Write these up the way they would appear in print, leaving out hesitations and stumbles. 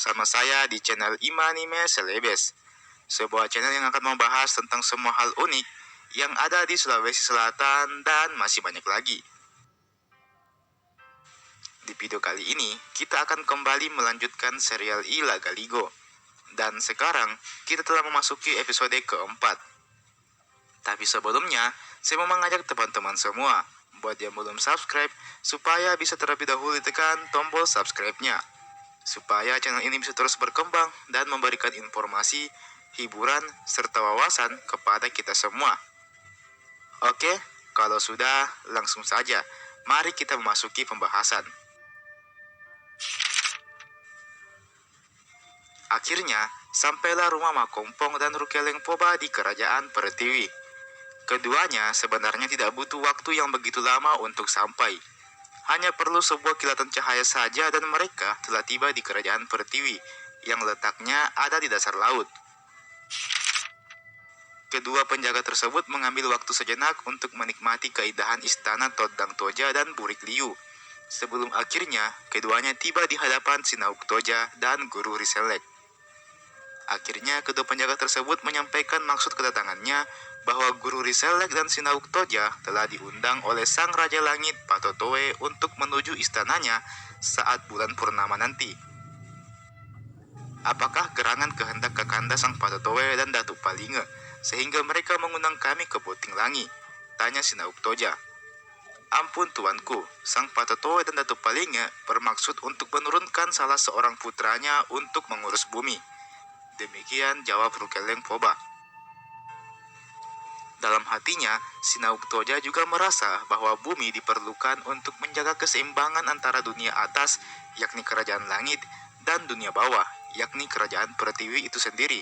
bersama saya di channel Imanime Celebes, sebuah channel yang akan membahas tentang semua hal unik yang ada di Sulawesi Selatan dan masih banyak lagi. Di video kali ini, kita akan kembali melanjutkan serial Ilagaligo. Dan sekarang, kita telah memasuki episode keempat. Tapi sebelumnya, saya mau mengajak teman-teman semua buat yang belum subscribe, supaya bisa terlebih dahulu tekan tombol subscribe-nya. Supaya channel ini bisa terus berkembang dan memberikan informasi, hiburan, serta wawasan kepada kita semua. Oke, kalau sudah, langsung saja. Mari kita memasuki pembahasan. Akhirnya, sampailah rumah Makompong dan Rukeleng Poba di kerajaan Pertiwi. Keduanya sebenarnya tidak butuh waktu yang begitu lama untuk sampai. Hanya perlu sebuah kilatan cahaya saja dan mereka telah tiba di kerajaan Pertiwi yang letaknya ada di dasar laut. Kedua penjaga tersebut mengambil waktu sejenak untuk menikmati keindahan istana Todang Toja dan Burik Liu. Sebelum akhirnya, keduanya tiba di hadapan Sinauk Toja dan Guru Riselek. Akhirnya, kedua penjaga tersebut menyampaikan maksud kedatangannya bahwa Guru Riselek dan Sinauk Toja telah diundang oleh Sang Raja Langit Patotowe untuk menuju istananya saat bulan purnama nanti. Apakah gerangan kehendak Kakanda Sang Patotowe dan Datuk Palinge sehingga mereka mengundang kami ke Puting Langi? Tanya Sinauk Toja. Ampun tuanku, Sang Patotowe dan Datuk Palinge bermaksud untuk menurunkan salah seorang putranya untuk mengurus bumi. Demikian jawab Rukeleng Poba. Dalam hatinya, Sinauk Toja juga merasa bahwa bumi diperlukan untuk menjaga keseimbangan antara dunia atas, yakni kerajaan langit, dan dunia bawah, yakni kerajaan Pertiwi itu sendiri.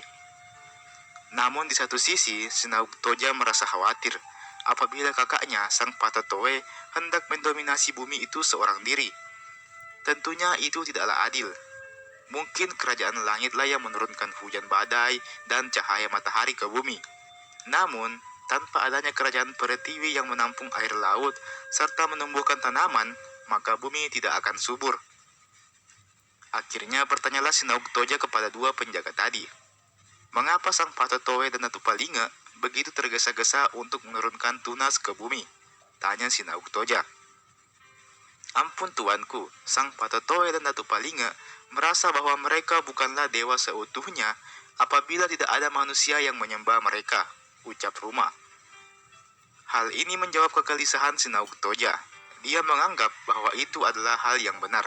Namun di satu sisi, Sinauk Toja merasa khawatir apabila kakaknya, Sang Patotowe, hendak mendominasi bumi itu seorang diri. Tentunya itu tidaklah adil. Mungkin kerajaan langitlah yang menurunkan hujan badai dan cahaya matahari ke bumi. Namun, tanpa adanya kerajaan Pertiwi yang menampung air laut serta menumbuhkan tanaman, maka bumi tidak akan subur. Akhirnya bertanyalah Sinauk Toja kepada dua penjaga tadi. Mengapa Sang Patotowe dan Datuk Palinge begitu tergesa-gesa untuk menurunkan tunas ke bumi? Tanya Sinauk Toja. Ampun tuanku, Sang Patotowe dan Datuk Palinge merasa bahwa mereka bukanlah dewa seutuhnya apabila tidak ada manusia yang menyembah mereka, ucap Ruma. Hal ini menjawab kegelisahan Sinauk Toja. Dia menganggap bahwa itu adalah hal yang benar.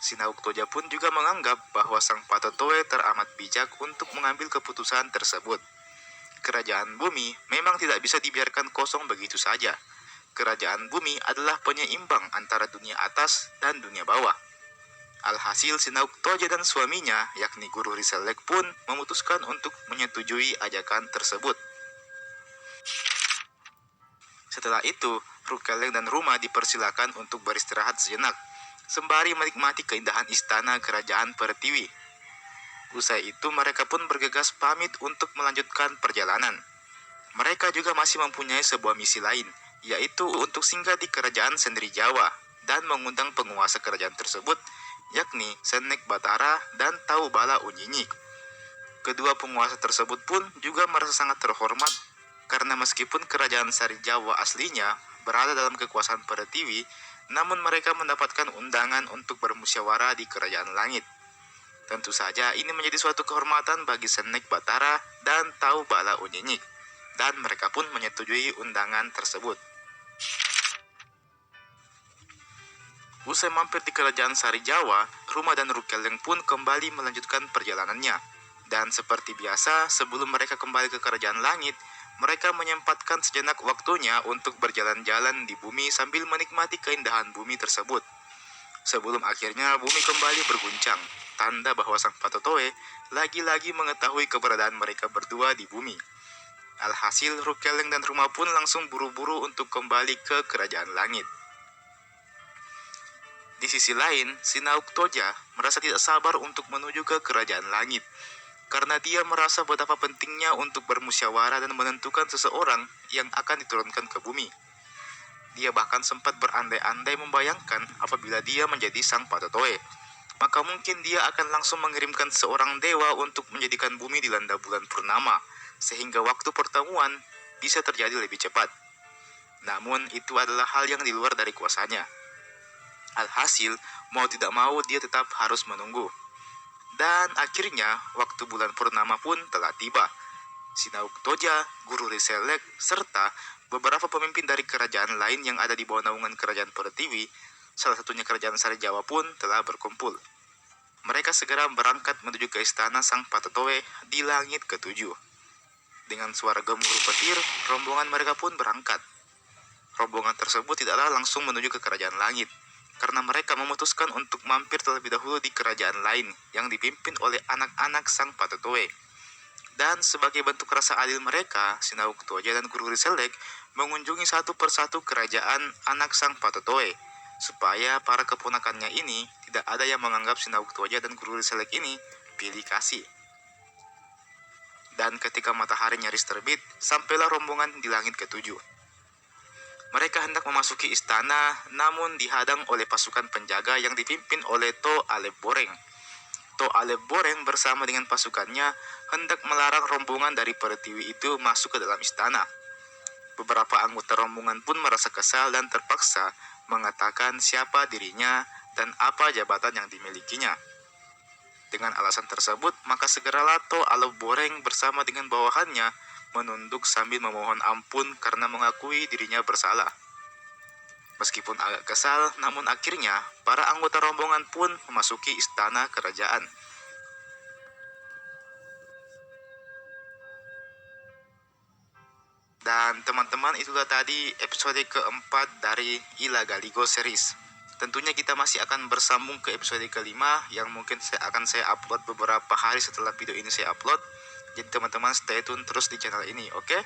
Sinauk Toja pun juga menganggap bahwa Sang Patotowe teramat bijak untuk mengambil keputusan tersebut. Kerajaan bumi memang tidak bisa dibiarkan kosong begitu saja. Kerajaan bumi adalah penyeimbang antara dunia atas dan dunia bawah. Alhasil Sinauk Toja dan suaminya, yakni Guru Riselek pun memutuskan untuk menyetujui ajakan tersebut. Setelah itu, Rukeleng dan Ruma dipersilakan untuk beristirahat sejenak, sembari menikmati keindahan istana kerajaan Pertiwi. Usai itu mereka pun bergegas pamit untuk melanjutkan perjalanan. Mereka juga masih mempunyai sebuah misi lain, yaitu untuk singgah di kerajaan Sendiri Jawa dan mengundang penguasa kerajaan tersebut, yakni Senek Batara dan Tau Bala Unyinyik. Kedua penguasa tersebut pun juga merasa sangat terhormat karena meskipun kerajaan Sari Jawa aslinya berada dalam kekuasaan Pertiwi, namun mereka mendapatkan undangan untuk bermusyawarah di kerajaan langit. Tentu saja ini menjadi suatu kehormatan bagi Senek Batara dan Tau Bala Unyinyik, dan mereka pun menyetujui undangan tersebut. Usai mampir di kerajaan Sari Jawa, Ruma dan Rukeleng pun kembali melanjutkan perjalanannya. Dan seperti biasa, sebelum mereka kembali ke kerajaan langit, mereka menyempatkan sejenak waktunya untuk berjalan-jalan di bumi sambil menikmati keindahan bumi tersebut. Sebelum akhirnya bumi kembali berguncang, tanda bahwa Sang Patotowe lagi-lagi mengetahui keberadaan mereka berdua di bumi. Alhasil, Rukeleng dan Ruma pun langsung buru-buru untuk kembali ke kerajaan langit. Di sisi lain, Sinauk Toja merasa tidak sabar untuk menuju ke kerajaan langit, karena dia merasa betapa pentingnya untuk bermusyawarah dan menentukan seseorang yang akan diturunkan ke bumi. Dia bahkan sempat berandai-andai membayangkan apabila dia menjadi Sang Patotowe. maka mungkin dia akan langsung mengirimkan seorang dewa untuk menjadikan bumi dilanda bulan purnama, sehingga waktu pertemuan bisa terjadi lebih cepat. Namun itu adalah hal yang di luar dari kuasanya. Alhasil, mau tidak mau dia tetap harus menunggu. Dan akhirnya, waktu bulan purnama pun telah tiba. Sinauk Toja, Guru Riselek, serta beberapa pemimpin dari kerajaan lain yang ada di bawah naungan kerajaan Pertiwi, salah satunya kerajaan Sari Jawa pun telah berkumpul. Mereka segera berangkat menuju ke istana Sang Patetoe di langit ketujuh. Dengan suara gemuruh petir, rombongan mereka pun berangkat. Rombongan tersebut tidaklah langsung menuju ke kerajaan langit, karena mereka memutuskan untuk mampir terlebih dahulu di kerajaan lain yang dipimpin oleh anak-anak Sang Patetoe. Dan sebagai bentuk rasa adil mereka, Sinauk Toja dan Guru Riselek mengunjungi satu persatu kerajaan anak Sang Patetoe, supaya para keponakannya ini tidak ada yang menganggap Sinauk Toja dan Guru Riselek ini pilih kasih. Dan ketika matahari nyaris terbit, sampailah rombongan di langit ketujuh. Mereka hendak memasuki istana, namun dihadang oleh pasukan penjaga yang dipimpin oleh To Alep Boreng. To Alep Boreng bersama dengan pasukannya hendak melarang rombongan dari Pertiwi itu masuk ke dalam istana. Beberapa anggota rombongan pun merasa kesal dan terpaksa mengatakan siapa dirinya dan apa jabatan yang dimilikinya. Dengan alasan tersebut, maka segeralah To Alep Boreng bersama dengan bawahannya menunduk sambil memohon ampun karena mengakui dirinya bersalah. Meskipun agak kesal, namun akhirnya para anggota rombongan pun memasuki istana kerajaan. Dan teman-teman, itulah tadi episode keempat dari Ila Galigo series. Tentunya kita masih akan bersambung ke episode kelima yang mungkin akan saya upload beberapa hari setelah video ini saya upload. Jadi teman-teman stay tune terus di channel ini, oke?